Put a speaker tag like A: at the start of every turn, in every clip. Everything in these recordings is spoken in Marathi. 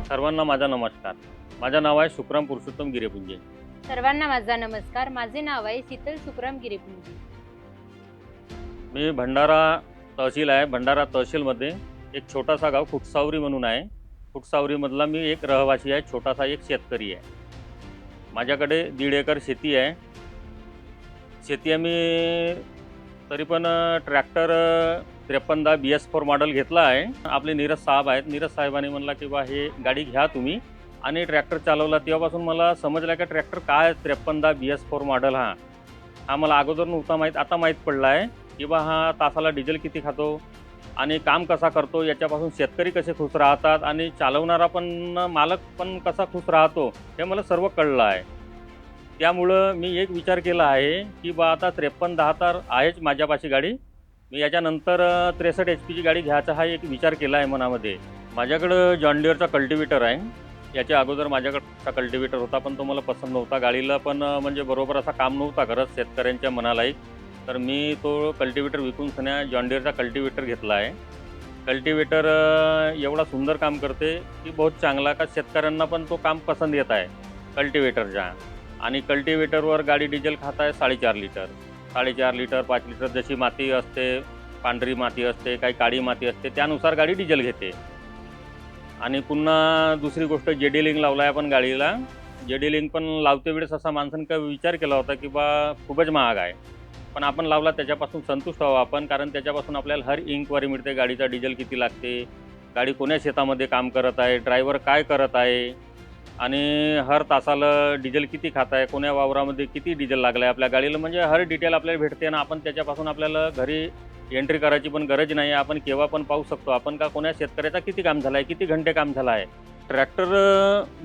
A: सर्वांना माझा नमस्कार. माझं नाव आहे सुखराम पुरुषोत्तम गिरेपुंजे.
B: सर्वांना माझा नमस्कार. माझे नाव आहे शीतल सुखराम गिरेपुंजे.
A: मी भंडारा तहसील आहे. भंडारा तहसीलमध्ये एक छोटासा गाव फुटसावरी म्हणून आहे. फुटसावरीमधला मी एक रहिवासी आहे, छोटासा एक शेतकरी आहे. माझ्याकडे 1.5 एकर शेती आहे. शेती आम्ही तरी पण ट्रॅक्टर 5310 BS4 मॉडेल घेतला आहे. आपले नीरज साहेब आहेत. नीरज साहेबांनी म्हणला की बा हे गाडी घ्या तुम्ही, आणि ट्रॅक्टर चालवला. तेव्हापासून मला समजलं की ट्रॅक्टर काय 5310 BS4 मॉडेल हा मला अगोदर नव्हता माहीत. आता माहीत पडला आहे की बा हा तासाला डिझेल किती खातो आणि काम कसा करतो, याच्यापासून शेतकरी कसे खुश राहतात आणि चालवणारा पण मालक पण कसा खुश राहतो हे मला सर्व कळलं आहे. त्यामुळं मी एक विचार केला आहे की बा आता 5310 तर आहेच माझ्यापाशी गाडी, मी याच्यानंतर 63 HP गाडी घ्यायचा हा एक विचार केला आहे मनामध्ये. माझ्याकडं जॉन डिअरचा कल्टिवेटर आहे. याच्या अगोदर माझ्याकडचा कल्टिवेटर होता, पण तो मला पसंत नव्हता. गाडीला पण म्हणजे बरोबर असा काम नव्हता करत शेतकऱ्यांच्या मनालाही. तर मी तो कल्टिवेटर विकून सन्या जॉन डिअरचा कल्टिवेटर घेतला आहे. कल्टिवेटर एवढा सुंदर काम करते की बहुत चांगला, का शेतकऱ्यांना पण तो काम पसंत येत आहे कल्टिवेटरचा. आणि कल्टिवेटरवर गाडी डिझेल खात आहे 4.5 लिटर, 4.5 लिटर, 5 लिटर. जशी माती असते, पांढरी माती असते, काही काळी माती असते, त्यानुसार गाडी डिझेल घेते. आणि पुन्हा दुसरी गोष्ट, जेडी लिंक लावला आहे आपण गाडीला. जेडी लिंक पण लावते वेळेस असा माणसानं काय विचार केला होता की बा खूपच महाग आहे, पण आपण लावला त्याच्यापासून संतुष्ट व्हावं आपण, कारण त्याच्यापासून आपल्याला हर इन्क्वायरी मिळते. गाडीचा डिझेल किती लागते, गाडी कोण्या शेतामध्ये काम करत आहे, ड्रायव्हर काय करत आहे, आणि हर तासाला डिझेल किती खात आहे, कोण्या वावरामध्ये किती डिझेल लागलं आहे आपल्या गाडीला, म्हणजे हर डिटेल आपल्याला भेटते. आणि आपण त्याच्यापासून आपल्याला घरी एंट्री करायची पण गरज नाही आहे. आपण केव्हा पण पाहू शकतो आपण का कोण्या शेतकऱ्याचा किती काम झालं आहे, किती घंटे काम झालं आहे. ट्रॅक्टर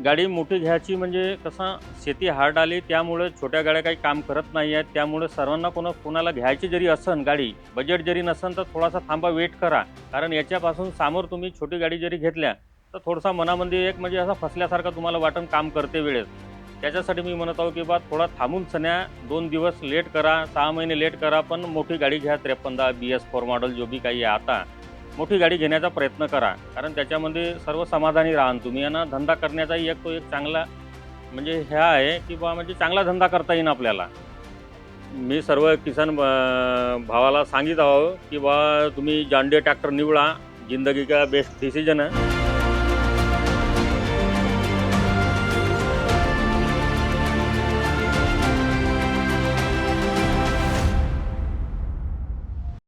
A: गाडी मोठी घ्यायची म्हणजे कसं शेती हार्ड आली, त्यामुळे छोट्या गाड्या काही काम करत नाही आहेत. त्यामुळे सर्वांना कोणाला घ्यायची जरी असन गाडी, बजेट जरी नसन, तर थोडासा थांबा, वेट करा. कारण याच्यापासून समोर तुम्ही छोटी गाडी जरी घेतल्या तर थोडासा मनामध्ये एक म्हणजे असा फसल्यासारखा तुम्हाला वाटण काम करते वेळेस. त्याच्यासाठी मी म्हणत आहो की बा थोडा थांबून सन्या 2 दिवस लेट करा, 6 महिने लेट करा, पण मोठी गाडी घ्या. 5310 BS4 मॉडेल जो बी काही आहे आता, मोठी गाडी घेण्याचा प्रयत्न करा. कारण त्याच्यामध्ये सर्व समाधानी राहाल तुम्ही. आणि धंदा करण्याचाही एक चांगला म्हणजे हे आहे की बा म्हणजे चांगला धंदा करता येईल आपल्याला. मी सर्व किसान भावाला सांगित आहो की बा तुम्ही जॉन डिअर ट्रॅक्टर निवडा. जिंदगी का बेस्ट डिसिजन आहे.